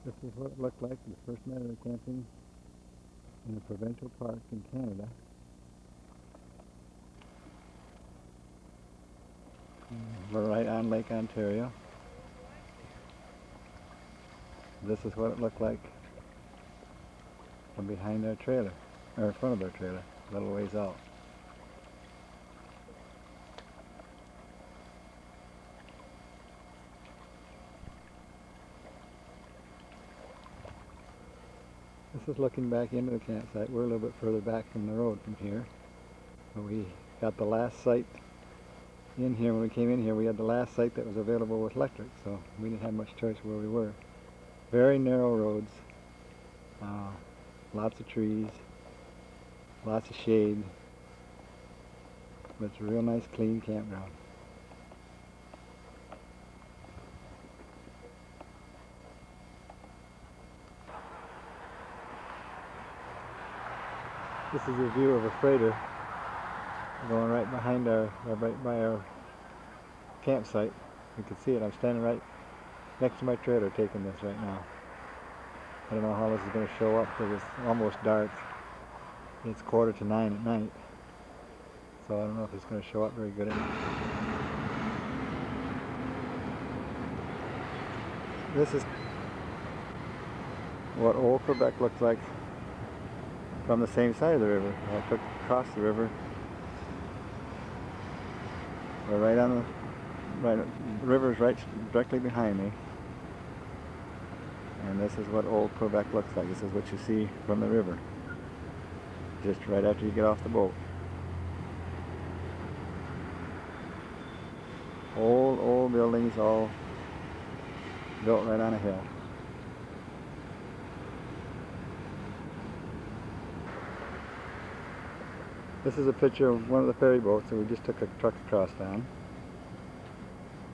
This is what it looked like the first night of the camping in a provincial park in Canada. We're right on Lake Ontario. This is what it looked like from behind our trailer, or in front of our trailer, a little ways out. This is looking back into the campsite. We're a little bit further back from the road from here. But we got the last site in here. When we came in here, we had the last site that was available with electric, so we didn't have much choice where we were. Very narrow roads, lots of trees, lots of shade, but it's a real nice clean campground. This is a view of a freighter going right behind right by our campsite. You can see it. I'm standing right next to my trailer taking this right now. I don't know how this is going to show up because it's almost dark. It's 9:15 at night. So I don't know if it's going to show up very good. This is what old Quebec looks like from the same side of the river. I took across the river. We're right on the river's right directly behind me. And this is what old Quebec looks like. This is what you see from the river, just right after you get off the boat. Old buildings, all built right on a hill. This is a picture of one of the ferry boats that we just took a truck across on.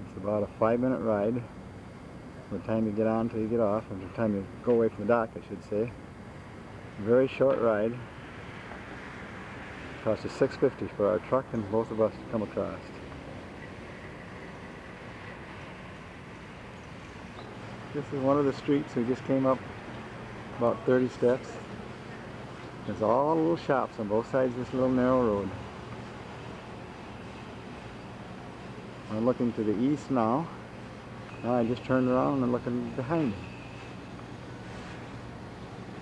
It's about a 5-minute ride from the time you get on till you get off, or the time you go away from the dock, I should say. Very short ride. It cost us $6.50 for our truck and both of us to come across. This is one of the streets. We just came up about 30 steps. There's all little shops on both sides of this little narrow road. I'm looking to the east now. Now I just turned around and I'm looking behind me.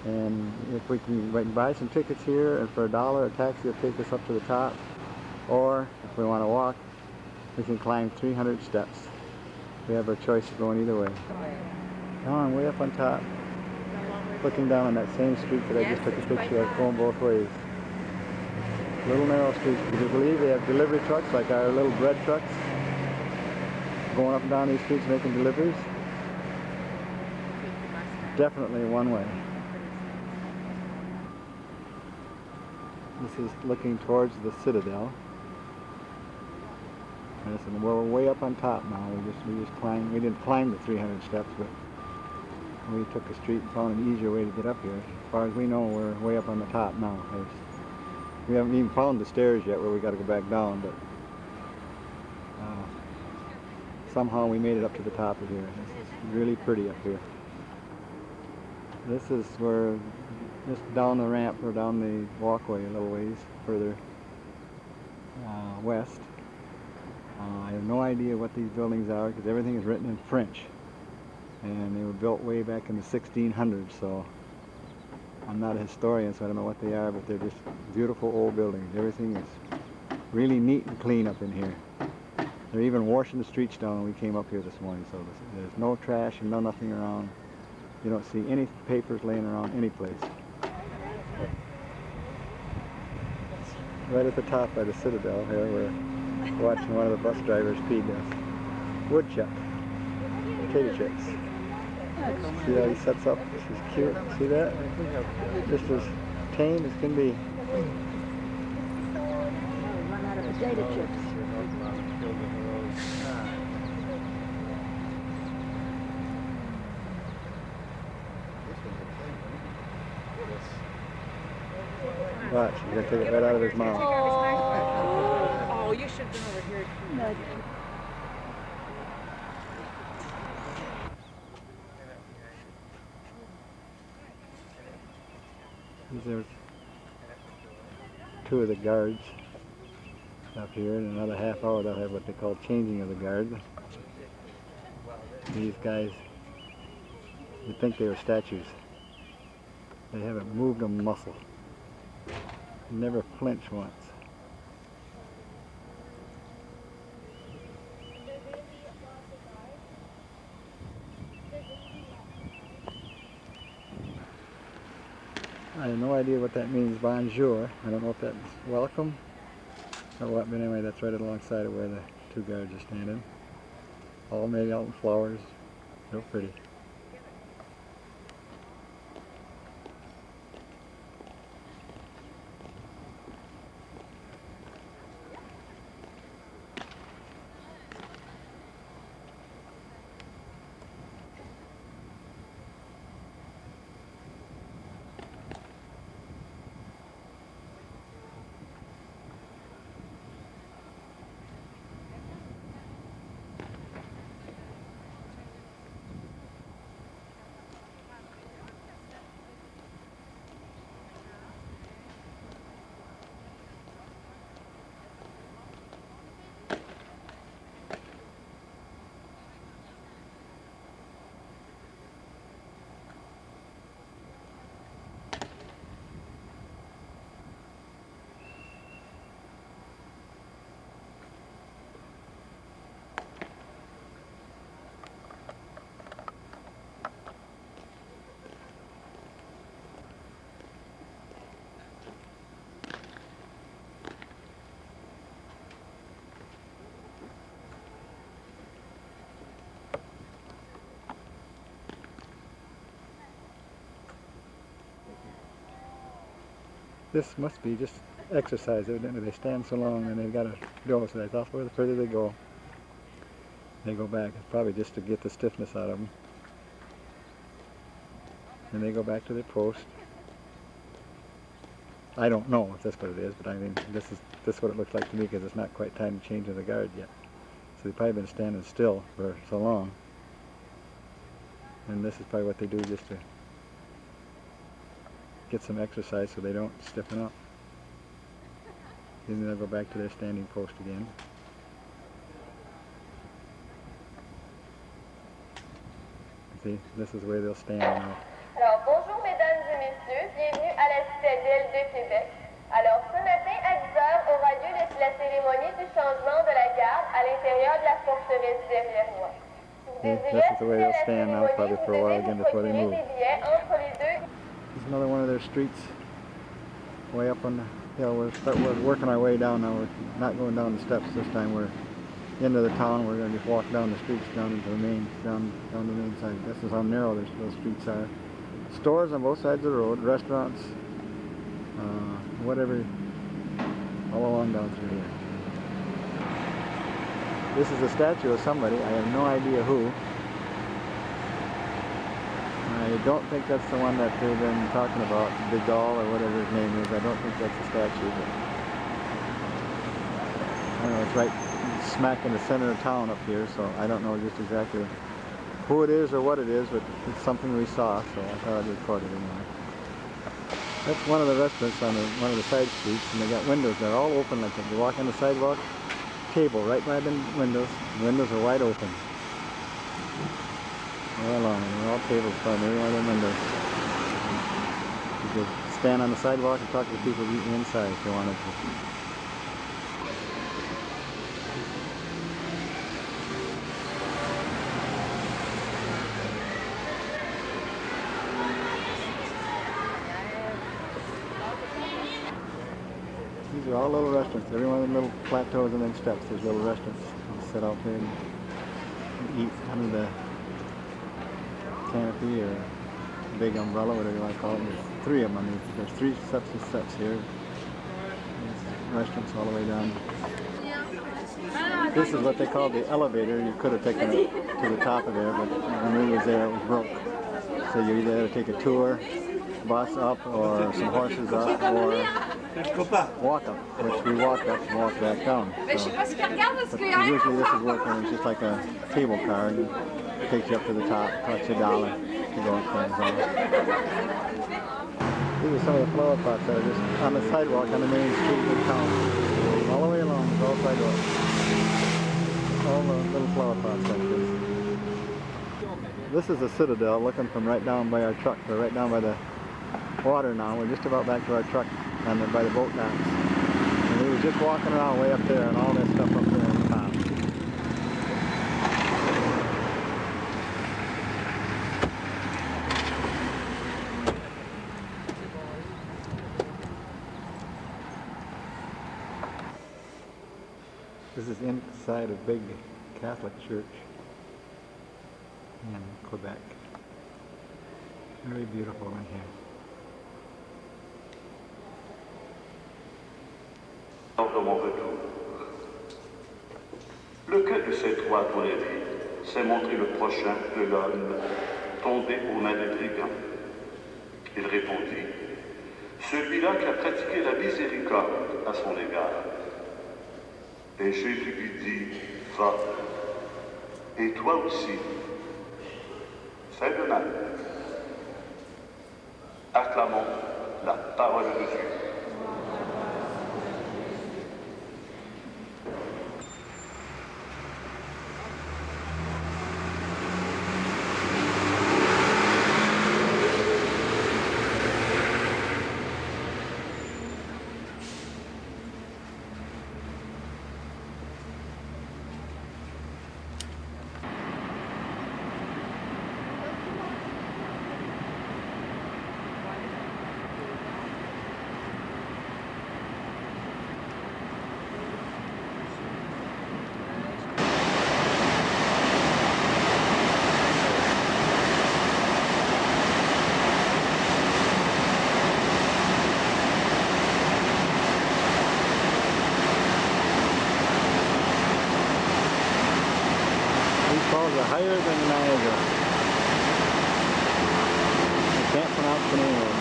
And if we can buy some tickets here, and for $1 a taxi will take us up to the top. Or if we want to walk, we can climb 300 steps. We have our choice of going either way. Down way up on top, looking down on that same street that I just took a picture of, going both ways. Little narrow streets. Would you believe they have delivery trucks like our little bread trucks going up and down these streets making deliveries? Definitely one way. This is looking towards the Citadel. And we're way up on top now. We just climbed. We didn't climb the 300 steps, but we took a street and found an easier way to get up here. As far as we know, we're way up on the top now. We haven't even found the stairs yet where we got to go back down, but somehow we made it up to the top of here. It's really pretty up here. This is where, just down the ramp or down the walkway a little ways further west. I have no idea what these buildings are because everything is written in French. And they were built way back in the 1600s, so I'm not a historian, so I don't know what they are, but they're just beautiful old buildings. Everything is really neat and clean up in here. They're even washing the streets down when we came up here this morning, so there's no trash and nothing around. You don't see any papers laying around any place. Right at the top by the Citadel here, we're watching one of the bus drivers feed us woodchuck, potato chips. See how he sets up? This is cute. See that? Just as tame as can be. Run out of potato chips. Watch, he's going to take it right out of his mouth. Oh, you should have been over here. No. These are two of the guards up here. In another half hour they'll have what they call changing of the guard. These guys, you'd think they were statues. They haven't moved a muscle. Never flinch once. I have no idea what that means, bonjour. I don't know if that's welcome or what, but anyway, that's right alongside of where the two guards are standing. All made out in flowers. Real pretty. This must be just exercise, evidently. They stand so long and they've got to go, so that's off where the further they go back. It's probably just to get the stiffness out of them. And they go back to their post. I don't know if that's what it is, but I mean, this is what it looks like to me, because it's not quite time to change in the guard yet. So they've probably been standing still for so long. And this is probably what they do just to get some exercise so they don't stiffen up. Then they'll go back to their standing post again. See, this is where they'll stand now. Alors, bonjour mesdames et messieurs, bienvenue à la citadelle de Québec. Alors, ce matin à 10h aura lieu la cérémonie du changement de la garde à l'intérieur de la forteresse d'Evernois. Si vous désirez This is the way they'll assister à stand la now, cérémonie, probably vous for a while devez again vous before they procurer move. des billets entre les deux. There's another one of their streets way up on the hill. We're working our way down now. We're not going down the steps this time. We're into the town. We're going to just walk down the streets down into the main, down the main side. This is how narrow those streets are. Stores on both sides of the road, restaurants, whatever, all along down through here. This is a statue of somebody. I have no idea who. I don't think that's the one that they've been talking about, De Gaulle or whatever his name is. I don't think that's a statue, but I don't know, it's right smack in the center of town up here, so I don't know just exactly who it is or what it is, but it's something we saw, so I thought I'd record it anyway. That's one of the restaurants on one of the side streets, and they got windows that are all open like that. You walk on the sidewalk, table right by the windows. The windows are wide open. All along, and they're all tables by every one of the windows. You could stand on the sidewalk and talk to the people eating inside if you wanted to. These are all little restaurants. Every one of the little plateaus and then steps, there's little restaurants. You sit out there and eat under the canopy or big umbrella, whatever you want to call it. There's three of them. There's three sets of steps here. There's restaurants all the way down. This is what they call the elevator. You could have taken it to the top of there, but when we was there, it was broke. So you either had to take a tour, bus up, or some horses up, or walk up, which we walked up and walked back down. So, but usually this is working. It's just like a cable car. And it takes you up to the top, costs you $1 to go up there. These are some of the flower pots that are just on the sidewalk on the main street in town. All the way along is all sidewalk. All the little flower pots like this. This is the Citadel, looking from right down by our truck. We're right down by the water now. We're just about back to our truck and by the boat docks. And we were just walking around way up there and all that stuff up there on top. This is inside a big Catholic church in Quebec. Very beautiful in here. De mon retour. Lequel de ces trois, à ton avis, s'est montré le prochain de l'homme tombé aux mains des brigands? Il répondit, celui-là qui a pratiqué la miséricorde à son égard. Et Jésus lui dit, va, et toi aussi, fais de même. Acclamons la parole de Dieu. Falls are higher than Niagara. I can't pronounce the name of them.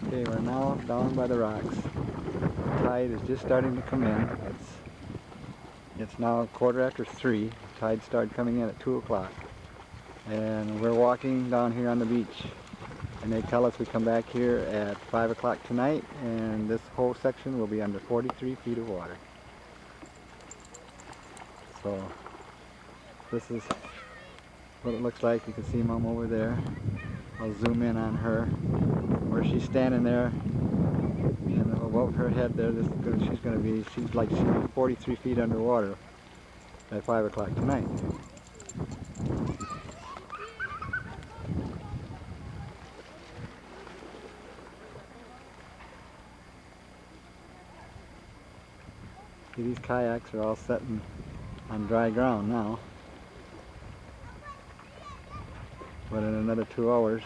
Okay, we're now down by the rocks. The tide is just starting to come in. It's now 3:15. Tide started coming in at 2 o'clock. And we're walking down here on the beach. And they tell us we come back here at 5 o'clock tonight, and this whole section will be under 43 feet of water. So this is what it looks like. You can see Mom over there. I'll zoom in on her where she's standing there, and above her head there, she's like 43 feet underwater at 5 o'clock tonight. See, these kayaks are all sitting on dry ground now, but in another 2 hours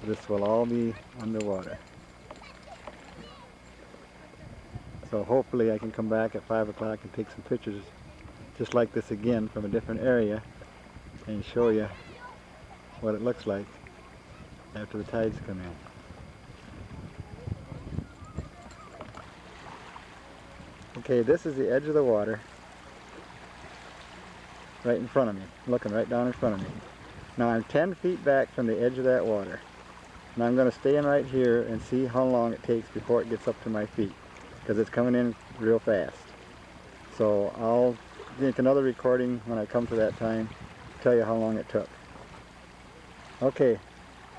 this will all be underwater. So hopefully I can come back at 5 o'clock and take some pictures just like this again from a different area and show you what it looks like after the tides come in. Okay, this is the edge of the water right in front of me, looking right down in front of me. Now I'm 10 feet back from the edge of that water. And I'm going to stay in right here and see how long it takes before it gets up to my feet, because it's coming in real fast. So I'll make another recording when I come to that time to tell you how long it took. Okay,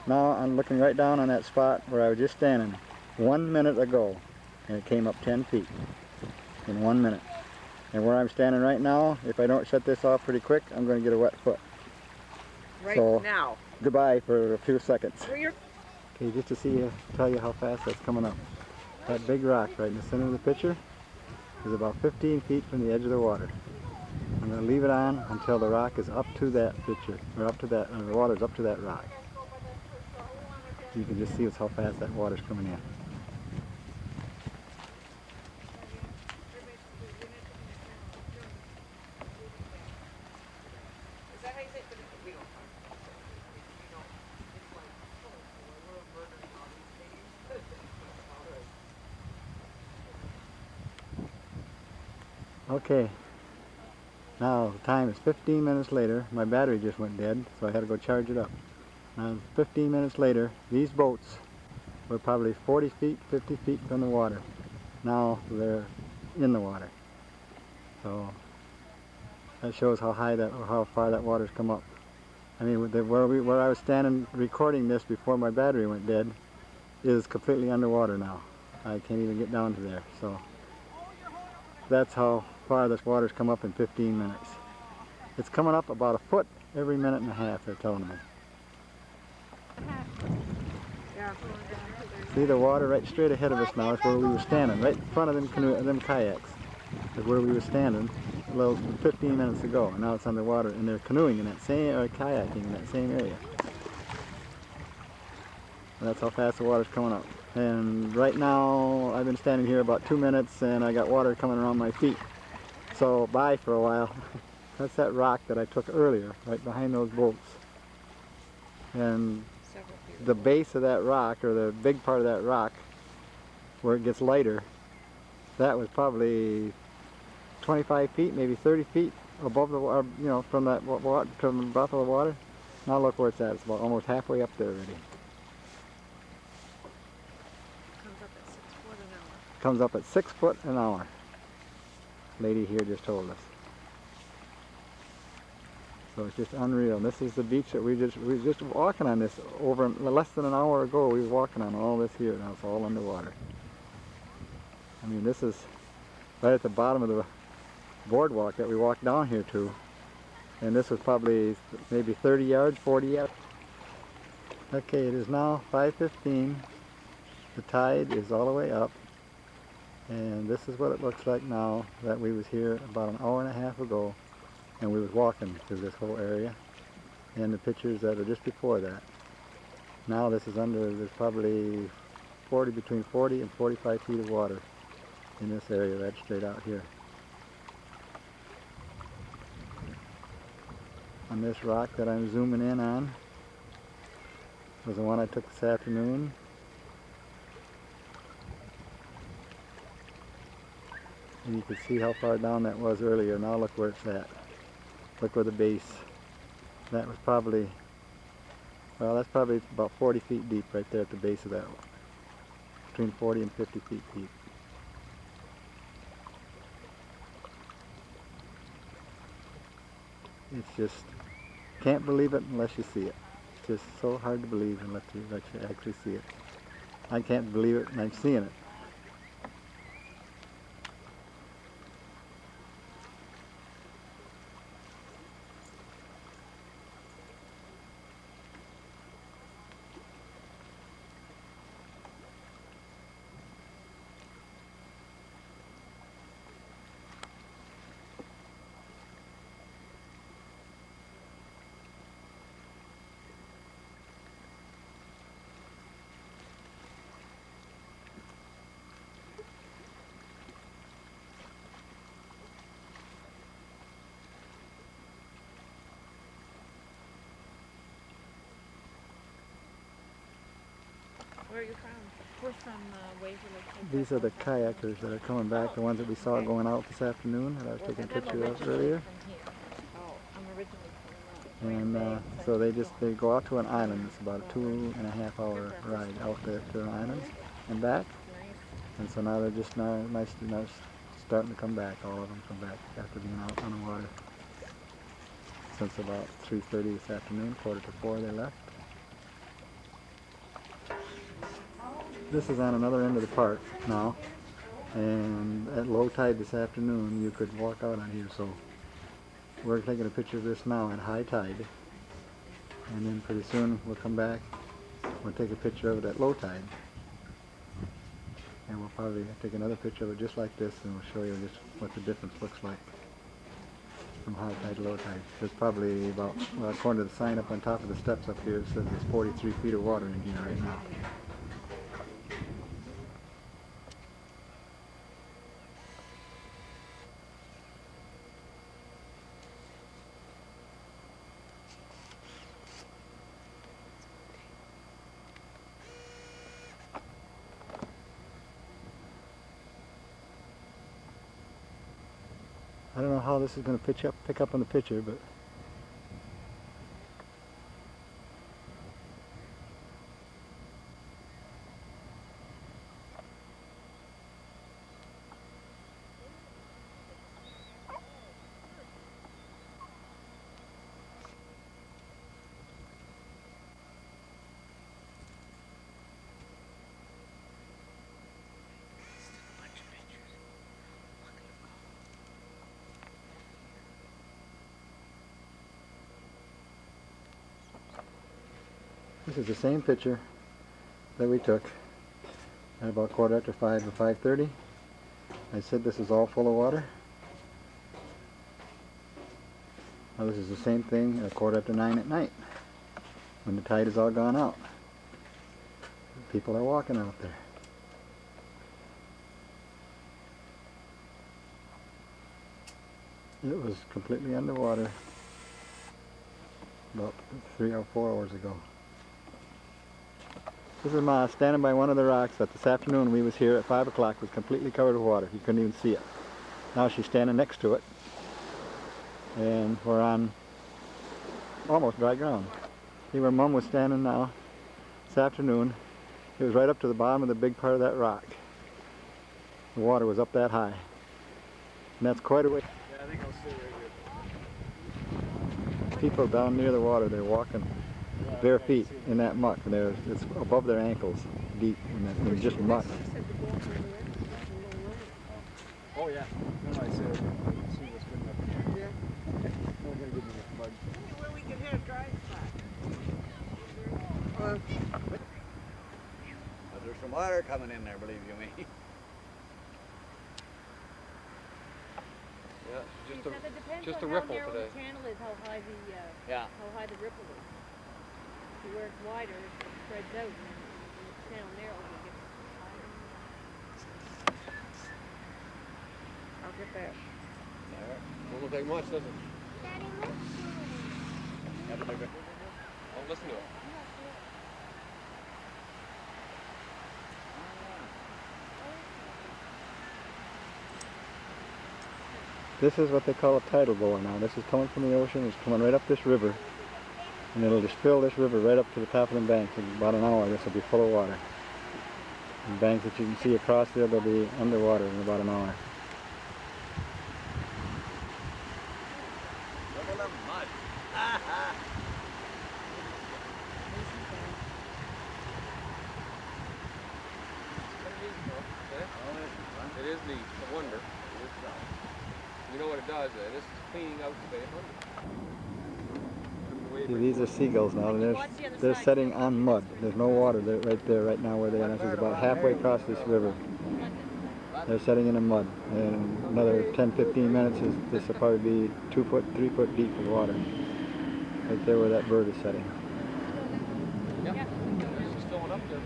now I'm looking right down on that spot where I was just standing 1 minute ago, and it came up 10 feet in 1 minute. And where I'm standing right now, if I don't shut this off pretty quick, I'm going to get a wet foot. Right So, now. Goodbye for a few seconds. Where you're Okay, just to tell you how fast that's coming up. That big rock right in the center of the picture is about 15 feet from the edge of the water. I'm going to leave it on until the rock is up to that picture, or up to that, the water's up to that rock. You can just see how fast that water's coming in. Okay, now the time is 15 minutes later. My battery just went dead, so I had to go charge it up. Now 15 minutes later, these boats were probably 40 feet, 50 feet from the water. Now they're in the water. So that shows how far that water's come up. I mean, where I was standing recording this before my battery went dead is completely underwater now. I can't even get down to there. So that's how far this water's come up in 15 minutes. It's coming up about a foot every minute and a half, they're telling me. yeah. See the water right straight ahead of us now is where we were standing, right in front of them kayaks. Is where we were standing a little 15 minutes ago, and now it's underwater, and they're canoeing in that same, or kayaking in that same area. And that's how fast the water's coming up. And right now, I've been standing here about 2 minutes, and I got water coming around my feet. So bye for a while. That's that rock that I took earlier, right behind those boats. And the base of that rock, or the big part of that rock, where it gets lighter, that was probably 25 feet, maybe 30 feet above the water, you know, from that water, from the bottom of the water. Now look where it's at. It's about almost halfway up there already. Comes up at 6 foot an hour. Lady here just told us. So it's just unreal. This is the beach that we were just walking on this over less than an hour ago. We were walking on all this here. Now it's all underwater. I mean, this is right at the bottom of the boardwalk that we walked down here to. And this was probably maybe 30 yards, 40 yards. Okay, it is now 5:15. The tide is all the way up. And this is what it looks like now that we was here about an hour and a half ago, and we was walking through this whole area, and the pictures that are just before that. Now this is there's probably between 40 and 45 feet of water in this area right straight out here. On this rock that I'm zooming in on was the one I took this afternoon. And you can see how far down that was earlier. Now look where it's at. Look where the base. That was probably, well, that's probably about 40 feet deep right there at the base of that one. Between 40 and 50 feet deep. It's just, can't believe it unless you see it. It's just so hard to believe unless you actually see it. I can't believe it, and I'm seeing it. Where are you from? We're from Waverly. These are the kayakers that are coming back, the ones that we saw going out this afternoon that I was taking a picture of earlier. Oh, I'm originally from And so they go out to an island. It's about a 2.5 hour ride out there to an island and back. And so now they're just now starting to come back. All of them come back after being out on the water since about 3:30 this afternoon, 3:45 they left. This is on another end of the park now, and at low tide this afternoon you could walk out on here. So we're taking a picture of this now at high tide, and then pretty soon we'll come back, we'll take a picture of it at low tide, and we'll probably take another picture of it just like this, and we'll show you just what the difference looks like from high tide to low tide. There's probably about, well, according to the sign up on top of the steps up here, it says there's 43 feet of water in here right now. I don't know how this is going to pick up on the picture, but this is the same picture that we took at about 5:15 or 5:30. I said this is all full of water. Now this is the same thing at 9:15 at night when the tide is all gone out. People are walking out there. It was completely underwater about 3 or 4 hours ago. This is Ma standing by one of the rocks that this afternoon we was here at 5 o'clock was completely covered with water. You couldn't even see it. Now she's standing next to it, and we're on almost dry ground. See where Mom was standing now this afternoon. It was right up to the bottom of the big part of that rock. The water was up that high. And that's quite a way. Yeah, I think I'll stay right here. People down near the water, they're walking bare feet in that muck, and it's above their ankles, deep in just muck. Oh yeah. No, I said, see what's good enough. Yeah. No, I'm gonna give me the mud. Where we can hit a dry spot. But there's some water coming in there, believe you me. Yeah, Just a ripple today. The channel is how high the ripple is. See where it's wider, it spreads out, and then the channel narrows and gets higher. I'll get that. Won't take much, does it? Daddy, listen. I'll listen to it. This is what they call a tidal bore now. This is coming from the ocean, it's coming right up this river. And it'll just fill this river right up to the top of the banks. In about an hour, this will be full of water. The banks that you can see across there, they'll be underwater in about an hour. Look at the mud. It is neat, I wonder. You know what it does, this is cleaning out the Bay of Thunder. See, these are seagulls now, and they're setting on mud. There's no water right there, right now where they are. This is about halfway across this river. They're setting in the mud. And another 10-15 minutes, this will probably be 2 foot, 3 foot deep of water. Right there where that bird is setting. Yep, it's just going up there.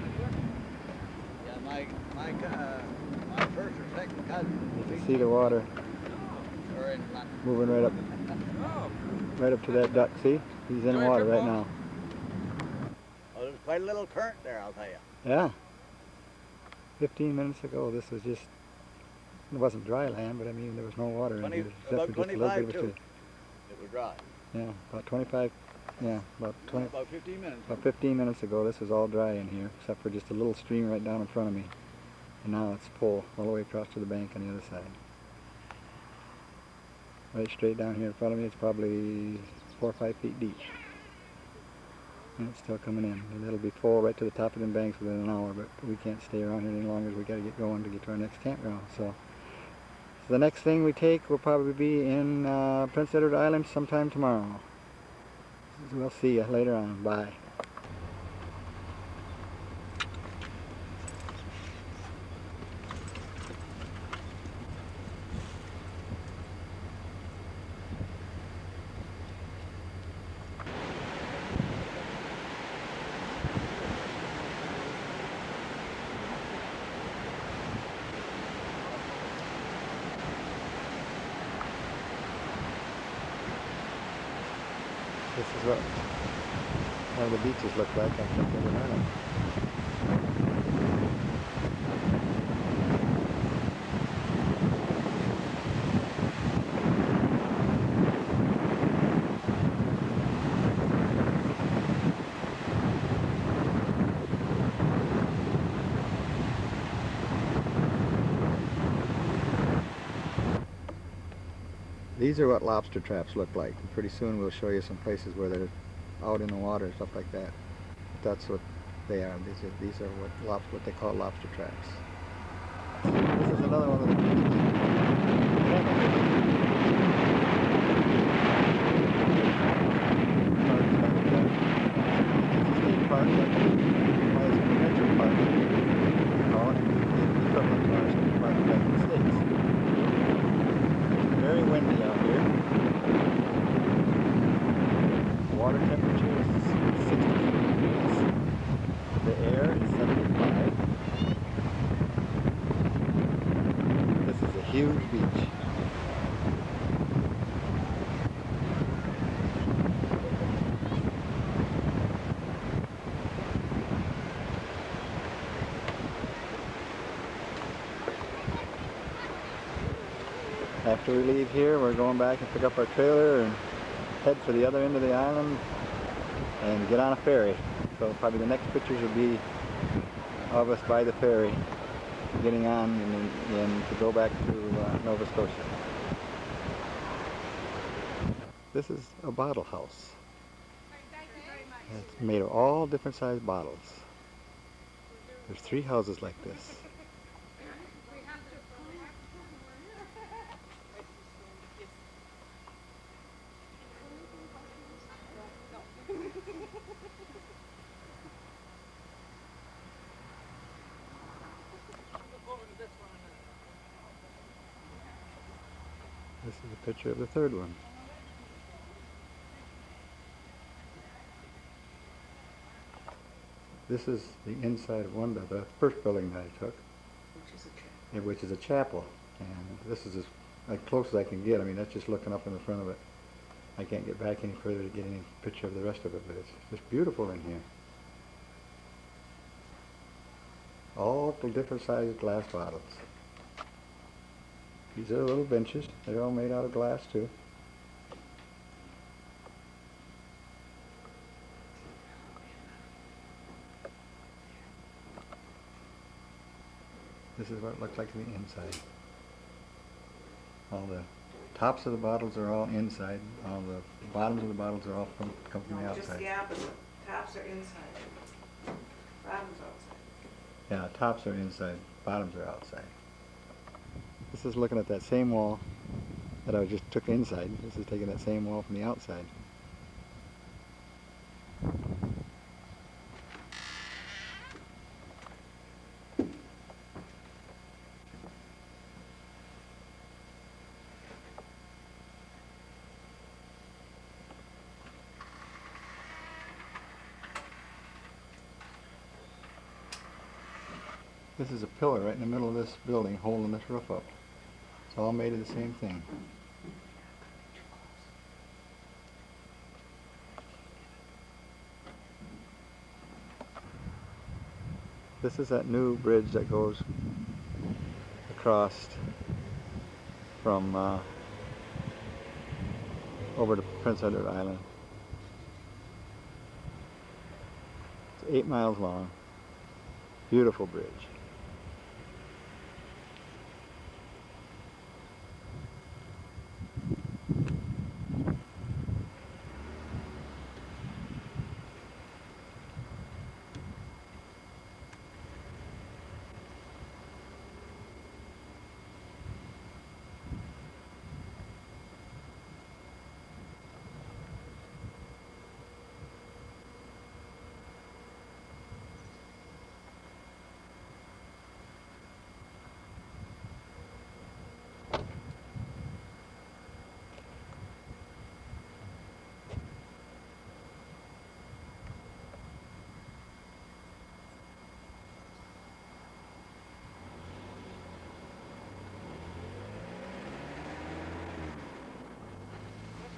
Yeah, my first or second cousin. You can see the water Or in moving right up to that duck. See? He's in the water right now. Oh, there's quite a little current there, I'll tell you. Yeah. 15 minutes ago, this was just, it wasn't dry land, but I mean, there was no water in here. About Except for just a little 25 bit of too. It was dry. yeah, about 25 Yeah, about 20. About 15 minutes. About 15 minutes ago, this was all dry in here, except for just a little stream right down in front of me. And now it's full, all the way across to the bank on the other side. Right straight down here in front of me, it's probably 4 or 5 feet deep. And it's still coming in. And it'll be full right to the top of the banks within an hour, but we can't stay around here any longer. We got to get going to get to our next campground. So the next thing we take will probably be in Prince Edward Island sometime tomorrow. We'll see you later on. Bye. This is what one of the beaches look like on Prince Edward Island. These are what lobster traps look like. And pretty soon we'll show you some places where they're out in the water and stuff like that. That's what they are. These are what they call lobster traps. This is another one of the state park, but it's a provincial park. They call it the equivalent to our state park back in the States. Very windy out here. The water temperature is 63 degrees. The air is 75. This is a huge beach. After we leave here, we're going back and pick up our trailer and head for the other end of the island and get on a ferry. So probably the next pictures will be of us by the ferry getting on and to go back to Nova Scotia. This is a bottle house. It's made of all different sized bottles. There's 3 houses like this. This is a picture of the 3rd one. This is the inside of the first building that I took, which is a chapel. And this is as close as I can get. I mean, that's just looking up in the front of it. I can't get back any further to get any picture of the rest of it, but it's just beautiful in here. All the different sized glass bottles. These are little benches. They're all made out of glass too. This is what it looks like on the inside. All the tops of the bottles are all inside. All the bottoms of the bottles are all come from the outside. Just the opposite. Tops are inside. Bottoms outside. Yeah, tops are inside, bottoms are outside. This is looking at that same wall that I just took inside. This is taking that same wall from the outside. This is a pillar right in the middle of this building holding this roof up. It's all made of the same thing. This is that new bridge that goes across from over to Prince Edward Island. 8 miles long. Beautiful bridge.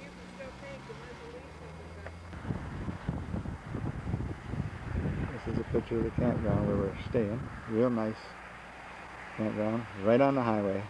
You can still take the lease of This is a picture of the campground where we're staying. Real nice campground, right on the highway.